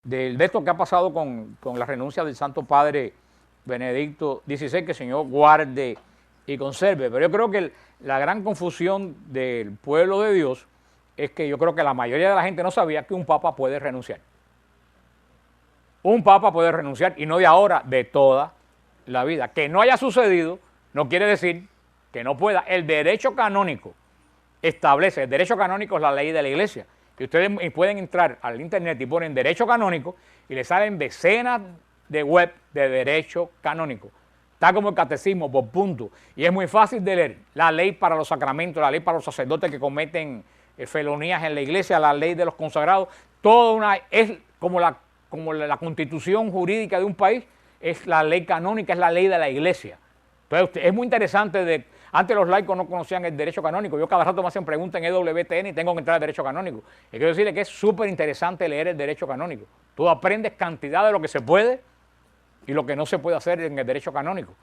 de esto que ha pasado con la renuncia del Santo Padre Benedicto XVI, que el Señor guarde y conserve. Pero yo creo que la gran confusión del pueblo de Dios es que yo creo que la mayoría de la gente no sabía que un papa puede renunciar. Un papa puede renunciar, y no de ahora, de toda la vida. Que no haya sucedido no quiere decir que no pueda. El derecho canónico establece, el derecho canónico es la ley de la Iglesia. Y ustedes pueden entrar al internet y ponen derecho canónico y les salen decenas de web de derecho canónico. Está como el catecismo por punto. Y es muy fácil de leer. La ley para los sacramentos, la ley para los sacerdotes que cometen felonías en la iglesia, la ley de los consagrados, es como la constitución jurídica de un país, es la ley canónica, es la ley de la iglesia. Entonces, es muy interesante. Antes los laicos no conocían el derecho canónico. Yo cada rato me hacen preguntas en EWTN y tengo que entrar al derecho canónico. Y quiero decirles que es súper interesante leer el derecho canónico. Tú aprendes cantidad de lo que se puede y lo que no se puede hacer en el derecho canónico.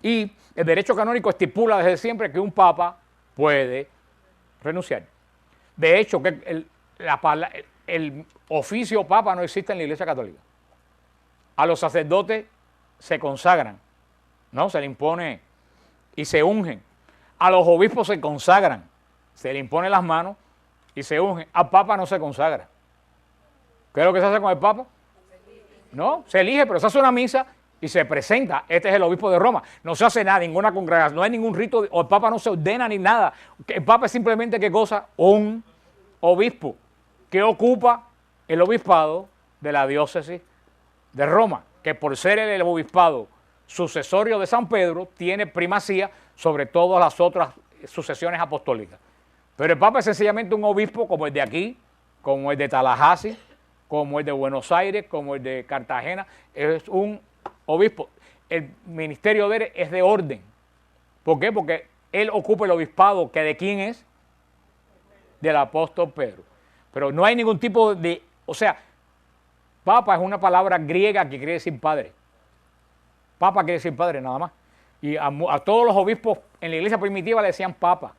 Y el derecho canónico estipula desde siempre que un papa puede renunciar. De hecho, que el oficio papa no existe en la Iglesia Católica. A los sacerdotes se consagran, ¿no? Se le impone y se ungen. A los obispos se consagran, se le imponen las manos y se ungen. Al papa no se consagra. ¿Qué es lo que se hace con el papa? No, se elige, pero se hace una misa y se presenta. Este es el obispo de Roma. No se hace nada, ninguna congregación, no hay ningún rito, o el papa no se ordena ni nada. El papa es simplemente, ¿qué cosa? Un obispo que ocupa el obispado de la diócesis de Roma, que por ser el obispado sucesorio de San Pedro tiene primacía sobre todas las otras sucesiones apostólicas. Pero el papa es sencillamente un obispo como el de aquí, como el de Tallahassee, como el de Buenos Aires, como el de Cartagena. Es un obispo. El ministerio de él es de orden. ¿Por qué? Porque él ocupa el obispado, que ¿de quién es? Del apóstol Pedro. Pero no hay ningún tipo de... O sea, papa es una palabra griega que quiere decir padre. Papa quiere decir padre, nada más. Y a todos los obispos en la iglesia primitiva le decían papa,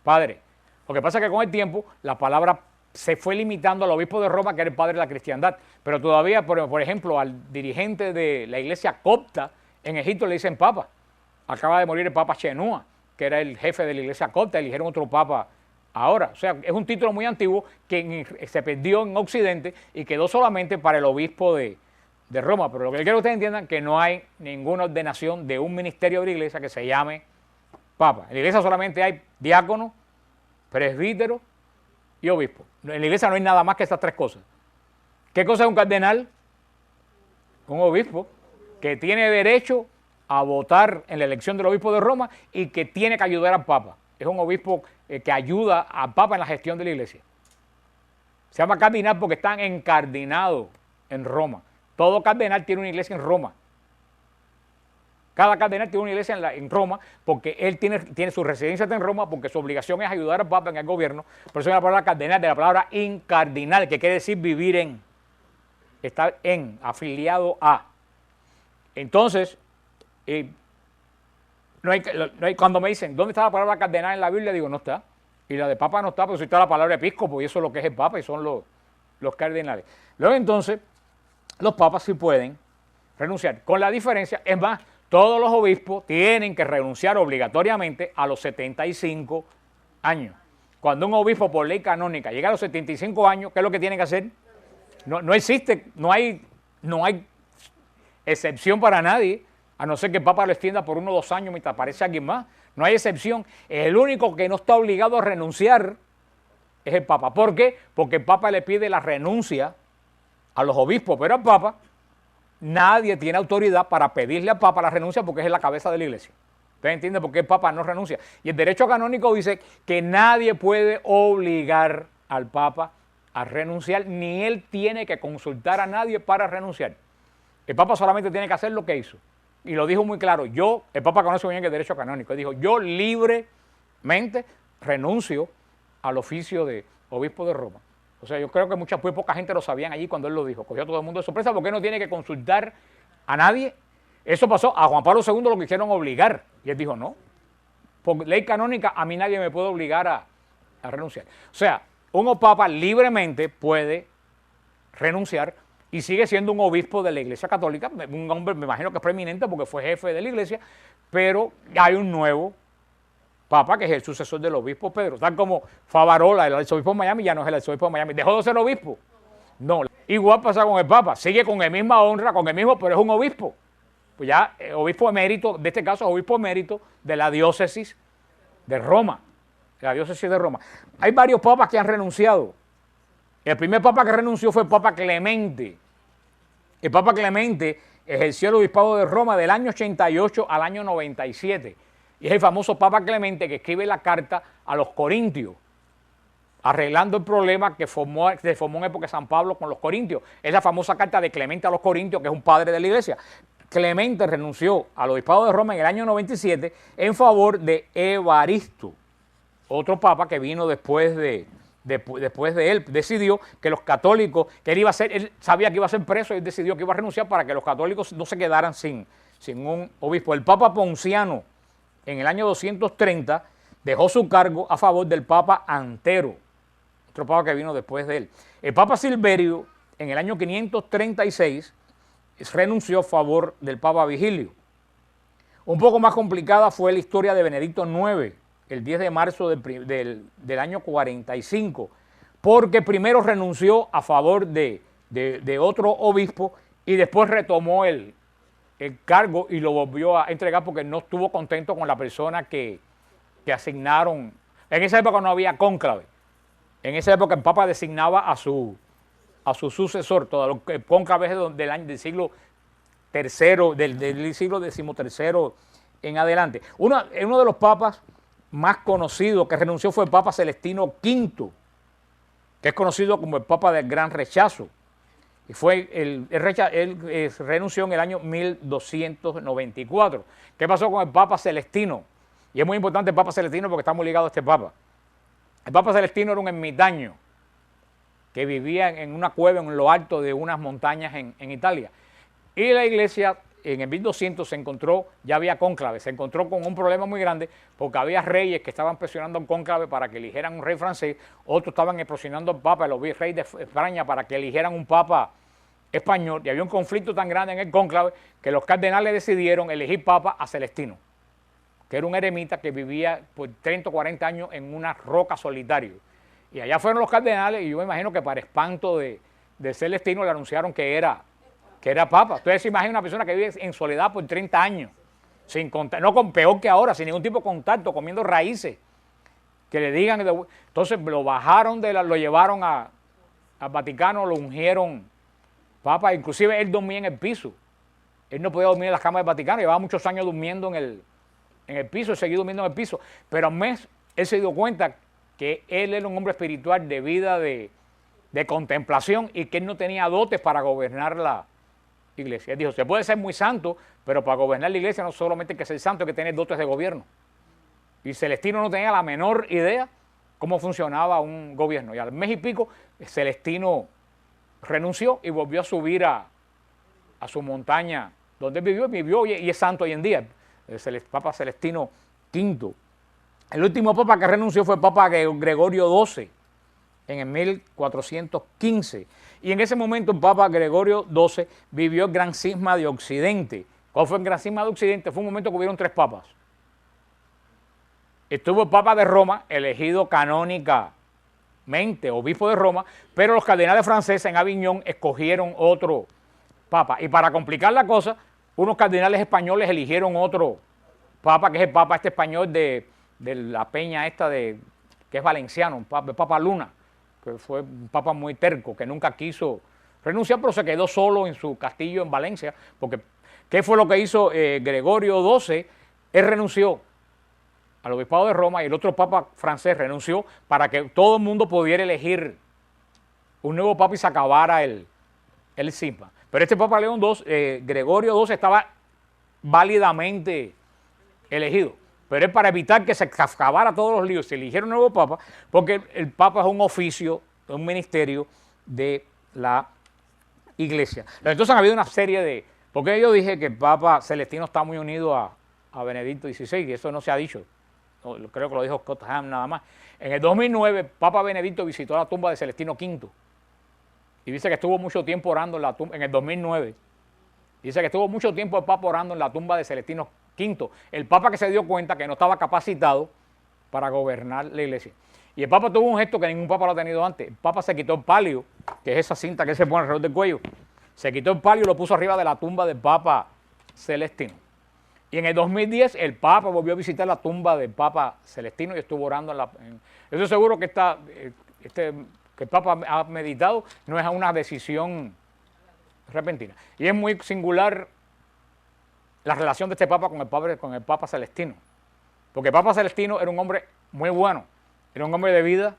padre. Lo que pasa es que con el tiempo la palabra se fue limitando al obispo de Roma, que era el padre de la cristiandad. Pero todavía, por ejemplo, al dirigente de la iglesia copta en Egipto le dicen papa. Acaba de morir el papa Shenúa, que era el jefe de la iglesia copta, eligieron otro papa ahora. O sea, es un título muy antiguo que se perdió en Occidente y quedó solamente para el obispo de Roma. Pero lo que quiero que ustedes entiendan que no hay ninguna ordenación de un ministerio de la iglesia que se llame papa. En la iglesia solamente hay diácono, presbítero y obispo. En la iglesia no hay nada más que estas tres cosas. ¿Qué cosa es un cardenal? Un obispo que tiene derecho a votar en la elección del obispo de Roma y que tiene que ayudar al papa. Es un obispo que ayuda al papa en la gestión de la iglesia. Se llama cardenal porque están encardinados en Roma. Todo cardenal tiene una iglesia en Roma. Cada cardenal tiene una iglesia en Roma porque él tiene su residencia en Roma, porque su obligación es ayudar al papa en el gobierno. Por eso es la palabra cardenal, de la palabra incardinal, que quiere decir vivir en, estar en, afiliado a. Entonces, cuando me dicen, ¿dónde está la palabra cardenal en la Biblia? Digo, no está. Y la de papa no está, pero sí está la palabra episcopo, y eso es lo que es el papa, y son los cardenales. Luego entonces, los papas sí pueden renunciar, con la diferencia, es más, todos los obispos tienen que renunciar obligatoriamente a los 75 años. Cuando un obispo por ley canónica llega a los 75 años, ¿qué es lo que tiene que hacer? No existe, no hay excepción para nadie, a no ser que el papa lo extienda por 1 o 2 años mientras aparece alguien más. No hay excepción. El único que no está obligado a renunciar es el papa. ¿Por qué? Porque el papa le pide la renuncia a los obispos, pero al papa nadie tiene autoridad para pedirle al papa la renuncia porque es la cabeza de la iglesia. ¿Usted entiende por qué el papa no renuncia? Y el derecho canónico dice que nadie puede obligar al papa a renunciar, ni él tiene que consultar a nadie para renunciar. El papa solamente tiene que hacer lo que hizo. Y lo dijo muy claro. El papa conoce muy bien el derecho canónico. Él dijo, yo libremente renuncio al oficio de obispo de Roma. O sea, yo creo que muy poca gente lo sabían allí cuando él lo dijo. Cogió a todo el mundo de sorpresa porque no tiene que consultar a nadie. Eso pasó. A Juan Pablo II lo quisieron obligar. Y él dijo, no. Por ley canónica a mí nadie me puede obligar a renunciar. O sea, un papa libremente puede renunciar y sigue siendo un obispo de la Iglesia Católica, un hombre, me imagino que es preeminente porque fue jefe de la Iglesia, pero hay un nuevo papa que es el sucesor del obispo Pedro, tal como Favarola, el arzobispo de Miami, ya no es el arzobispo de Miami, dejó de ser obispo. No, igual pasa con el papa, sigue con la misma honra, con el mismo, pero es un obispo. Pues ya, obispo emérito, de este caso, obispo emérito de la diócesis de Roma, de la diócesis de Roma. Hay varios papas que han renunciado. El primer papa que renunció fue el Papa Clemente. El Papa Clemente ejerció el obispado de Roma del año 88 al año 97. Y es el famoso Papa Clemente que escribe la carta a los corintios, arreglando el problema que se formó en época de San Pablo con los corintios. Es la famosa carta de Clemente a los corintios, que es un padre de la iglesia. Clemente renunció al obispado de Roma en el año 97 en favor de Evaristo, otro papa que vino después de él. Decidió que los católicos, que él sabía que iba a ser preso y él decidió que iba a renunciar para que los católicos no se quedaran sin un obispo. El Papa Ponciano, en el año 230, dejó su cargo a favor del Papa Antero, otro papa que vino después de él. El Papa Silverio, en el año 536, renunció a favor del Papa Vigilio. Un poco más complicada fue la historia de Benedicto IX, el 10 de marzo del año 45, porque primero renunció a favor de otro obispo y después retomó el cargo y lo volvió a entregar porque no estuvo contento con la persona que asignaron. En esa época no había cónclave. En esa época el Papa designaba a su sucesor. Todo lo que cónclave es del siglo III, del siglo XIII en adelante. Uno de los papas más conocidos que renunció fue el Papa Celestino V, que es conocido como el Papa del Gran Rechazo. Y él renunció en el año 1294. ¿Qué pasó con el Papa Celestino? Y es muy importante el Papa Celestino porque está muy ligado a este Papa. El Papa Celestino era un ermitaño que vivía en una cueva en lo alto de unas montañas en Italia. Y la iglesia en el 1200 se encontró, ya había cónclave, se encontró con un problema muy grande porque había reyes que estaban presionando un cónclave para que eligieran un rey francés, otros estaban presionando al Papa, los reyes de España, para que eligieran un Papa español, y había un conflicto tan grande en el cónclave que los cardenales decidieron elegir Papa a Celestino, que era un eremita que vivía por 30 o 40 años en una roca solitario. Y allá fueron los cardenales y yo me imagino que para espanto de Celestino le anunciaron que era papa. Ustedes se imaginan una persona que vive en soledad por 30 años, sin contacto, no con peor que ahora, sin ningún tipo de contacto, comiendo raíces, que le digan, entonces lo bajaron, lo llevaron al Vaticano, lo ungieron papa, inclusive él dormía en el piso, él no podía dormir en las camas del Vaticano, llevaba muchos años durmiendo en el piso, y seguía durmiendo en el piso, pero al mes él se dio cuenta que él era un hombre espiritual de vida de contemplación y que él no tenía dotes para gobernar la iglesia. Él dijo, se puede ser muy santo, pero para gobernar la iglesia no solamente hay que ser santo, hay que tener dotes de gobierno. Y Celestino no tenía la menor idea cómo funcionaba un gobierno. Y al mes y pico, Celestino renunció y volvió a subir a su montaña donde vivió y es santo hoy en día, el Papa Celestino V. El último papa que renunció fue el Papa Gregorio XII en el 1415. Y en ese momento el Papa Gregorio XII vivió el Gran Cisma de Occidente. ¿Cuál fue el Gran Cisma de Occidente? Fue un momento que hubieron 3 papas. Estuvo el Papa de Roma, elegido canónicamente, obispo de Roma, pero los cardenales franceses en Aviñón escogieron otro papa. Y para complicar la cosa, unos cardenales españoles eligieron otro papa, que es el Papa español de la peña que es valenciano, el Papa Luna, que fue un papa muy terco, que nunca quiso renunciar, pero se quedó solo en su castillo en Valencia, porque ¿qué fue lo que hizo Gregorio XII? Él renunció al obispado de Roma y el otro papa francés renunció para que todo el mundo pudiera elegir un nuevo papa y se acabara el cisma. Pero este Papa León II, Gregorio XII, estaba válidamente elegido. Pero es para evitar que se acabara todos los líos, se eligieron un nuevo papa, porque el papa es un oficio, un ministerio de la iglesia. Entonces ha habido una serie de... Porque yo dije que el Papa Celestino está muy unido a Benedicto XVI, y eso no se ha dicho. Creo que lo dijo Scott Hahn nada más. En el 2009, Papa Benedicto visitó la tumba de Celestino V. y dice que estuvo mucho tiempo orando en la tumba, en el 2009. Dice que estuvo mucho tiempo el Papa orando en la tumba de Celestino V, el Papa que se dio cuenta que no estaba capacitado para gobernar la iglesia. Y el Papa tuvo un gesto que ningún Papa lo ha tenido antes. El Papa se quitó el palio, que es esa cinta que se pone alrededor del cuello. Se quitó el palio y lo puso arriba de la tumba del Papa Celestino. Y en el 2010 el Papa volvió a visitar la tumba del Papa Celestino y estuvo orando yo estoy seguro que que el Papa ha meditado, no es una decisión repentina. Y es muy singular la relación de este Papa con el Papa Celestino. Porque el Papa Celestino era un hombre muy bueno, era un hombre de vida,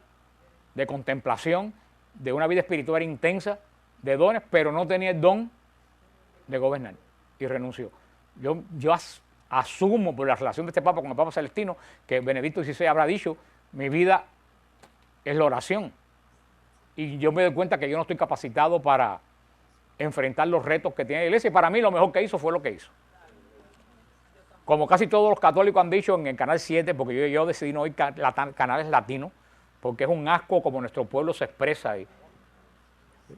de contemplación, de una vida espiritual intensa, de dones, pero no tenía el don de gobernar y renunció. Yo asumo por la relación de este Papa con el Papa Celestino que Benedicto XVI habrá dicho, mi vida es la oración. Y yo me doy cuenta que yo no estoy capacitado para enfrentar los retos que tiene la iglesia. Y para mí lo mejor que hizo fue lo que hizo. Como casi todos los católicos han dicho en el Canal 7, porque yo decidí no oír canales latinos, porque es un asco como nuestro pueblo se expresa.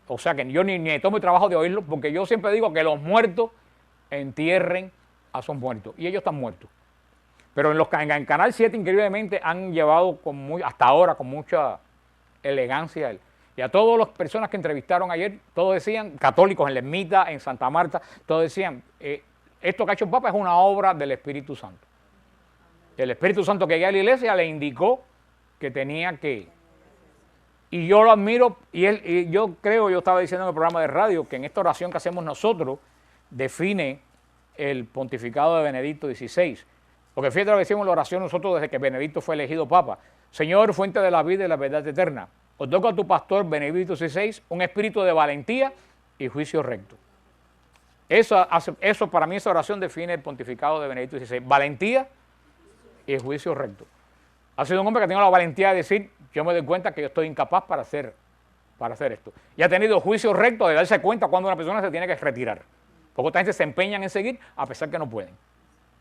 O sea que yo ni tomo el trabajo de oírlo, porque yo siempre digo que los muertos entierren a sus muertos. Y ellos están muertos. Pero en el Canal 7, increíblemente, han llevado hasta ahora con mucha elegancia. Y a todas las personas que entrevistaron ayer, todos decían, católicos en la Ermita, en Santa Marta, todos decían, esto que ha hecho el Papa es una obra del Espíritu Santo. El Espíritu Santo que llega a la iglesia le indicó que tenía que... Y yo lo admiro, y yo estaba diciendo en el programa de radio, que en esta oración que hacemos nosotros, define el pontificado de Benedicto XVI. Porque fíjate lo que decimos en la oración nosotros desde que Benedicto fue elegido Papa. Señor, fuente de la vida y la verdad eterna, otorga a tu pastor Benedicto XVI un espíritu de valentía y juicio recto. Eso para mí, esa oración define el pontificado de Benedicto XVI. Valentía y juicio recto. Ha sido un hombre que ha tenido la valentía de decir, yo me doy cuenta que yo estoy incapaz para hacer esto. Y ha tenido juicio recto de darse cuenta cuando una persona se tiene que retirar. Porque otra gente se empeñan en seguir a pesar que no pueden.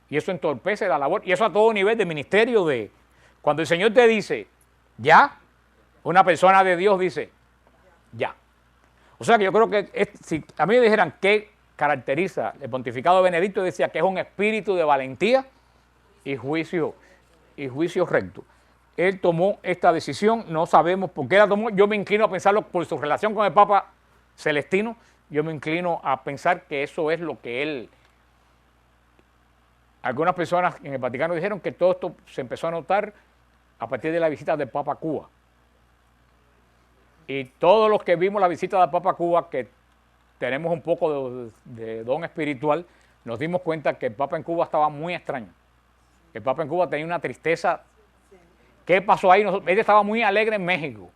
Y eso entorpece la labor. Y eso a todo nivel de ministerio cuando el Señor te dice, ya, una persona de Dios dice, ya. O sea que yo creo que si a mí me dijeran qué caracteriza el pontificado de Benedicto, decía que es un espíritu de valentía y juicio recto. Él tomó esta decisión, no sabemos por qué la tomó. Yo me inclino a pensarlo por su relación con el Papa Celestino. Yo me inclino a pensar que eso es lo que él... Algunas personas en el Vaticano dijeron que todo esto se empezó a notar a partir de la visita del Papa a Cuba. Y todos los que vimos la visita del Papa a Cuba, que tenemos un poco de don espiritual, nos dimos cuenta que el Papa en Cuba estaba muy extraño. El Papa en Cuba tenía una tristeza. ¿Qué pasó ahí? Él estaba muy alegre en México,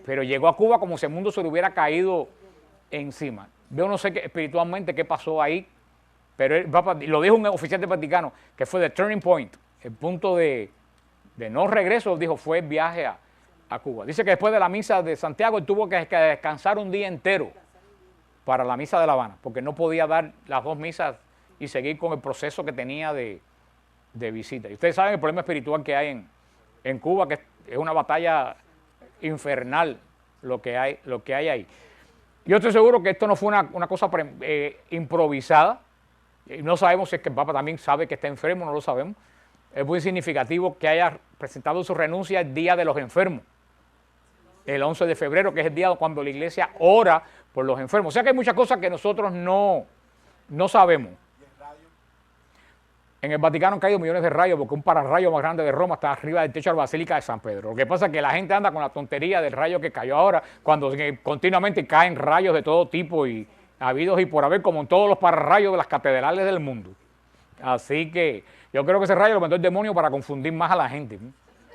pero llegó a Cuba como si el mundo se le hubiera caído encima. Yo no sé espiritualmente qué pasó ahí, pero el Papa, lo dijo un oficial del Vaticano, que fue the turning point, el punto de no regreso, dijo, fue el viaje a Cuba. Dice que después de la misa de Santiago él tuvo que descansar un día entero para la misa de La Habana, porque no podía dar las dos misas y seguir con el proceso que tenía de visita. Y ustedes saben el problema espiritual que hay en Cuba, que es una batalla infernal lo que hay ahí. Yo estoy seguro que esto no fue una cosa improvisada. No sabemos si es que el Papa también sabe que está enfermo, no lo sabemos. Es muy significativo que haya presentado su renuncia el Día de los Enfermos, el 11 de febrero, que es el día cuando la iglesia ora por los enfermos. O sea que hay muchas cosas que nosotros no sabemos. En el Vaticano han caído millones de rayos porque un pararrayo más grande de Roma está arriba del techo de la Basílica de San Pedro. Lo que pasa es que la gente anda con la tontería del rayo que cayó ahora, cuando continuamente caen rayos de todo tipo y habidos y por haber, como en todos los pararrayos de las catedrales del mundo. Así que yo creo que ese rayo lo mandó el demonio para confundir más a la gente, ¿sí?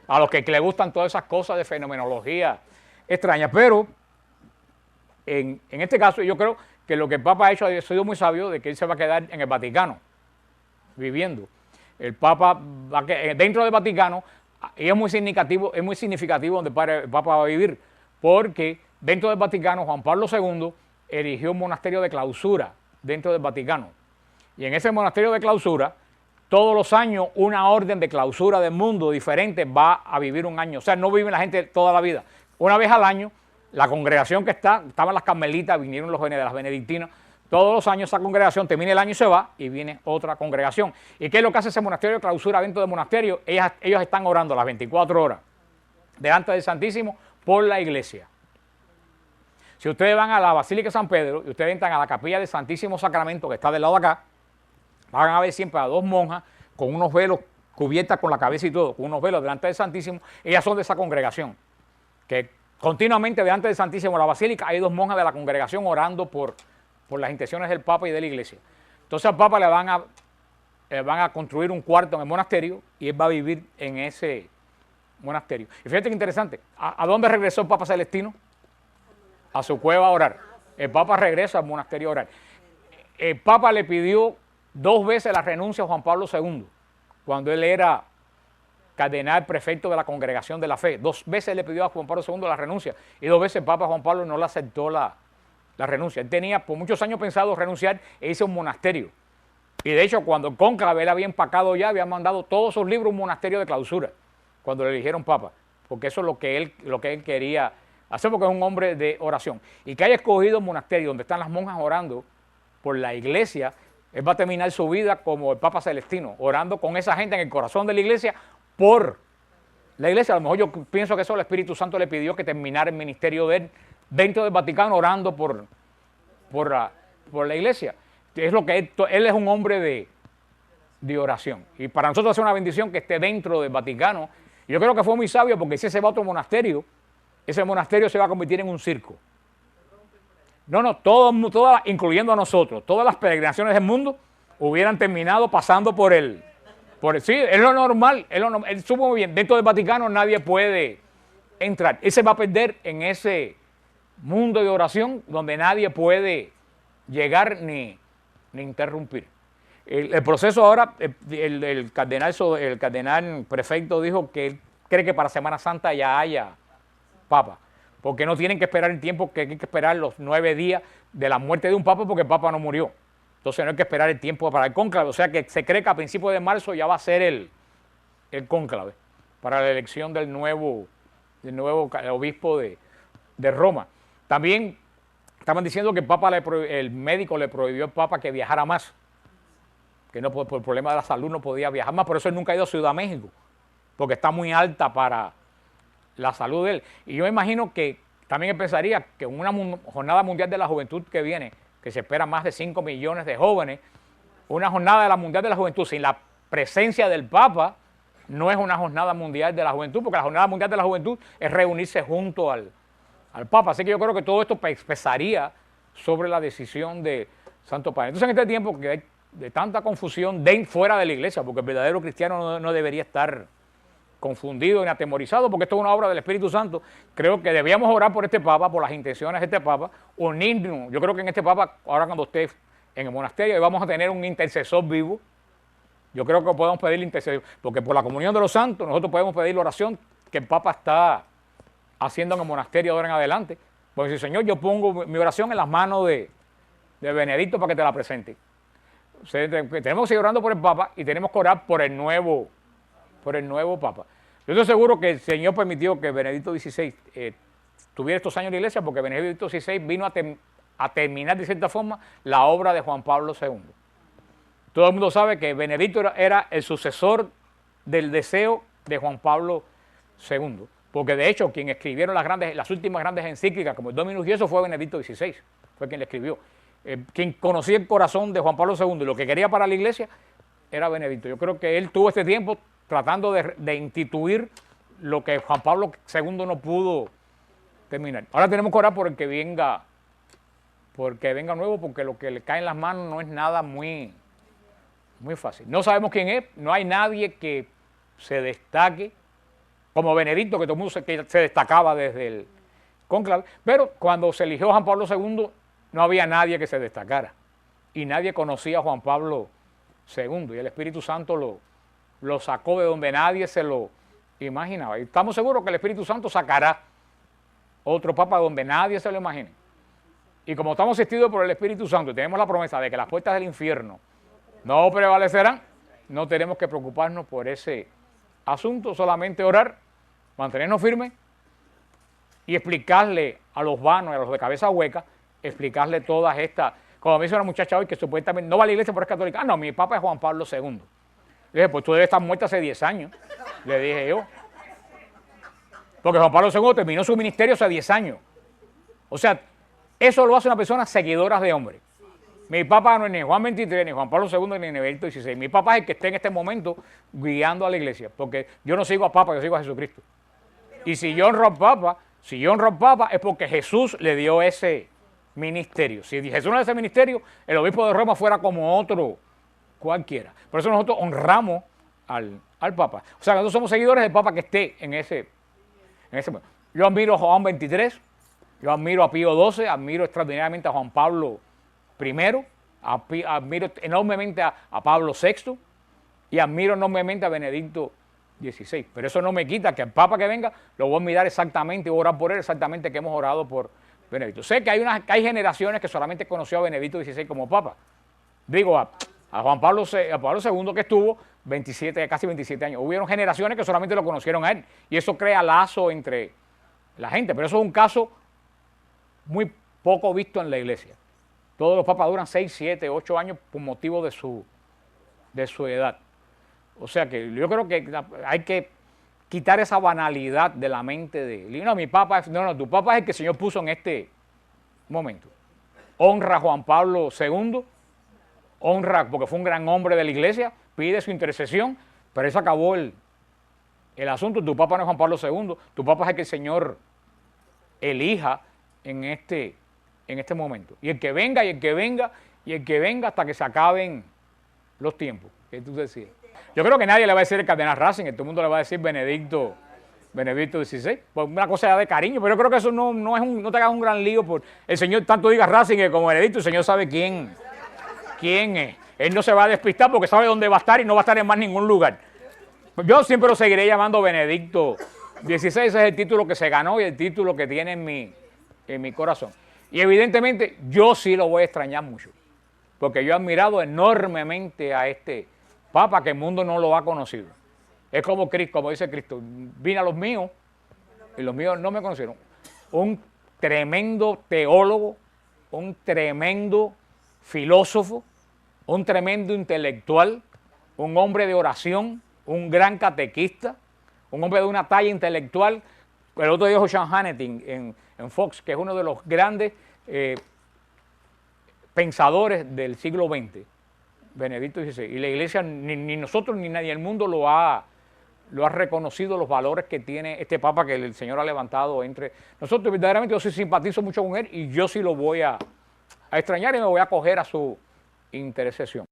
A los que le gustan todas esas cosas de fenomenología extraña. Pero en este caso yo creo que lo que el Papa ha hecho ha sido muy sabio, de que él se va a quedar en el Vaticano viviendo. El Papa dentro del Vaticano, y es muy significativo donde el Papa va a vivir, porque dentro del Vaticano Juan Pablo II erigió un monasterio de clausura dentro del Vaticano. Y en ese monasterio de clausura, todos los años una orden de clausura del mundo diferente va a vivir un año. O sea, no vive la gente toda la vida. Una vez al año la congregación que estaban las carmelitas, vinieron los de las benedictinas, todos los años esa congregación termina el año y se va, y viene otra congregación. ¿Y qué es lo que hace ese monasterio de clausura dentro del monasterio? Ellos están orando las 24 horas delante del Santísimo por la iglesia. Si ustedes van a la Basílica de San Pedro y ustedes entran a la capilla del Santísimo Sacramento que está del lado de acá, van a ver siempre a dos monjas con unos velos cubiertas con la cabeza y todo, con unos velos delante del Santísimo. Ellas son de esa congregación, que continuamente delante del Santísimo en la Basílica hay dos monjas de la congregación orando por las intenciones del Papa y de la Iglesia. Entonces al Papa le van a construir un cuarto en el monasterio y él va a vivir en ese monasterio. Y fíjate que interesante, ¿a dónde regresó el Papa Celestino? A su cueva a orar. El Papa regresa al monasterio a orar. El Papa le pidió 2 veces la renuncia a Juan Pablo II, cuando él era cardenal prefecto de la Congregación de la Fe. 2 veces le pidió a Juan Pablo II la renuncia y 2 veces el Papa Juan Pablo no le aceptó la renuncia. Él tenía por muchos años pensado renunciar e irse a un monasterio. Y de hecho, cuando el cónclave él había empacado ya, había mandado todos sus libros a un monasterio de clausura, cuando le eligieron Papa, porque eso es lo que él quería hacer, porque es un hombre de oración. Y que haya escogido un monasterio donde están las monjas orando por la iglesia, él va a terminar su vida como el Papa Celestino, orando con esa gente en el corazón de la iglesia por la iglesia. A lo mejor yo pienso que eso el Espíritu Santo le pidió que terminara el ministerio de él dentro del Vaticano orando por la iglesia. Es lo que él es un hombre de oración. Y para nosotros es una bendición que esté dentro del Vaticano. Yo creo que fue muy sabio, porque si se va a otro monasterio, ese monasterio se va a convertir en un circo. No, todas, incluyendo a nosotros, todas las peregrinaciones del mundo hubieran terminado pasando por él. Sí, es lo normal, él supo muy bien, dentro del Vaticano nadie puede entrar. Él se va a perder en ese mundo de oración donde nadie puede llegar ni interrumpir. El proceso ahora, el cardenal prefecto dijo que él cree que para Semana Santa ya haya Papa, porque no tienen que esperar el tiempo que hay que esperar los 9 días de la muerte de un Papa, porque el Papa no murió. Entonces no hay que esperar el tiempo para el cónclave, o sea que se cree que a principios de marzo ya va a ser el cónclave para la elección del nuevo obispo de Roma. También estaban diciendo que el médico le prohibió al Papa que viajara más, que no, por el problema de la salud no podía viajar más, por eso él nunca ha ido a Ciudad México, porque está muy alta para la salud de él. Y yo me imagino que también él pensaría que en una jornada mundial de la juventud que viene, que se espera más de 5 millones de jóvenes, una jornada de la mundial de la juventud sin la presencia del Papa no es una jornada mundial de la juventud, porque la jornada mundial de la juventud es reunirse junto al Papa. Así que yo creo que todo esto pesaría sobre la decisión de Santo Padre. Entonces, en este tiempo que hay de tanta confusión fuera de la iglesia, porque el verdadero cristiano no debería estar confundido ni atemorizado, porque esto es una obra del Espíritu Santo, creo que debíamos orar por este Papa, por las intenciones de este Papa, unirnos. Yo creo que en este Papa, ahora cuando esté en el monasterio, vamos a tener un intercesor vivo. Yo creo que podemos pedir intercesión, porque por la comunión de los santos nosotros podemos pedir la oración que el Papa está haciendo en el monasterio de ahora en adelante. Porque si, Señor, yo pongo mi oración en las manos de Benedicto para que te la presente. O sea, tenemos que seguir orando por el Papa y tenemos que orar por el nuevo Papa. Yo estoy seguro que el Señor permitió que Benedicto XVI tuviera estos años de iglesia, porque Benedicto XVI vino a terminar de cierta forma la obra de Juan Pablo II. Todo el mundo sabe que Benedicto era el sucesor del deseo de Juan Pablo II, porque de hecho quien escribieron las últimas grandes encíclicas, como el Dominus y eso, fue Benedicto XVI, fue quien le escribió. Quien conocía el corazón de Juan Pablo II y lo que quería para la iglesia era Benedicto. Yo creo que él tuvo este tiempo tratando de instituir lo que Juan Pablo II no pudo terminar. Ahora tenemos que orar por el que venga nuevo, porque lo que le cae en las manos no es nada muy fácil. No sabemos quién es, no hay nadie que se destaque, como Benedicto, que todo el mundo se destacaba desde el cónclave, pero cuando se eligió Juan Pablo II no había nadie que se destacara, y nadie conocía a Juan Pablo II, y el Espíritu Santo lo sacó de donde nadie se lo imaginaba. Y estamos seguros que el Espíritu Santo sacará otro Papa donde nadie se lo imagine. Y como estamos asistidos por el Espíritu Santo y tenemos la promesa de que las puertas del infierno no prevalecerán, no tenemos que preocuparnos por ese asunto, solamente orar, mantenernos firmes y explicarle a los vanos y a los de cabeza hueca, explicarle todas estas. Como me dice una muchacha hoy que supuestamente no va a la iglesia pero es católica. Ah, no, mi papá es Juan Pablo II. Le dije, pues tú debes estar muerta hace 10 años, le dije yo. Porque Juan Pablo II terminó su ministerio hace 10 años. O sea, eso lo hace una persona seguidora de hombre. Mi papá no es ni Juan 23, ni Juan Pablo II, ni Benedicto XVI. Mi papá es el que está en este momento guiando a la iglesia. Porque yo no sigo a Papa, yo sigo a Jesucristo. Y si yo honro al Papa es porque Jesús le dio ese ministerio. Si Jesús no le dio ese ministerio, el obispo de Roma fuera como otro cualquiera. Por eso nosotros honramos al Papa. O sea, nosotros somos seguidores del Papa que esté en ese momento. Yo admiro a Juan 23, yo admiro a Pío XII, admiro extraordinariamente a Juan Pablo I, admiro enormemente a Pablo VI y admiro enormemente a Benedicto XVI. Pero eso no me quita que el Papa que venga lo voy a mirar exactamente y voy a orar por él exactamente que hemos orado por Benedicto. Sé que hay generaciones que solamente conoció a Benedicto XVI como Papa. Digo, a Juan Pablo II que estuvo casi 27 años. Hubieron generaciones que solamente lo conocieron a él y eso crea lazo entre la gente. Pero eso es un caso muy poco visto en la iglesia. Todos los papas duran 6, 7, 8 años por motivo de su edad. O sea que yo creo que hay que quitar esa banalidad de la mente de él. No, mi papa, tu papa es el que el Señor puso en este momento. Honra a Juan Pablo II, honra porque fue un gran hombre de la iglesia, pide su intercesión, pero eso acabó el asunto. Tu papa no es Juan Pablo II, tu papa es el que el Señor elija en este momento. Y el que venga, y el que venga, y el que venga hasta que se acaben los tiempos. ¿Qué tú decías? Yo creo que nadie le va a decir el cardenal Ratzinger, todo el mundo le va a decir Benedicto XVI, pues una cosa de cariño, pero yo creo que eso no te hagas un gran lío por el Señor, tanto diga Ratzinger como Benedicto, el Señor sabe quién es. Él no se va a despistar porque sabe dónde va a estar y no va a estar en más ningún lugar. Yo siempre lo seguiré llamando Benedicto XVI, ese es el título que se ganó y el título que tiene en mi corazón. Y evidentemente yo sí lo voy a extrañar mucho, porque yo he admirado enormemente a este Papa que el mundo no lo ha conocido. Es como Cristo, como dice Cristo, vine a los míos y los míos no me conocieron. Un tremendo teólogo, un tremendo filósofo, un tremendo intelectual, un hombre de oración, un gran catequista, un hombre de una talla intelectual. El otro día dijo Sean Hannity en Fox, que es uno de los grandes pensadores del siglo XX, Benedicto XVI. Y la iglesia, ni nosotros ni nadie del mundo lo ha reconocido, los valores que tiene este Papa que el Señor ha levantado entre nosotros. Verdaderamente yo sí simpatizo mucho con él y yo sí lo voy a extrañar y me voy a acoger a su intercesión.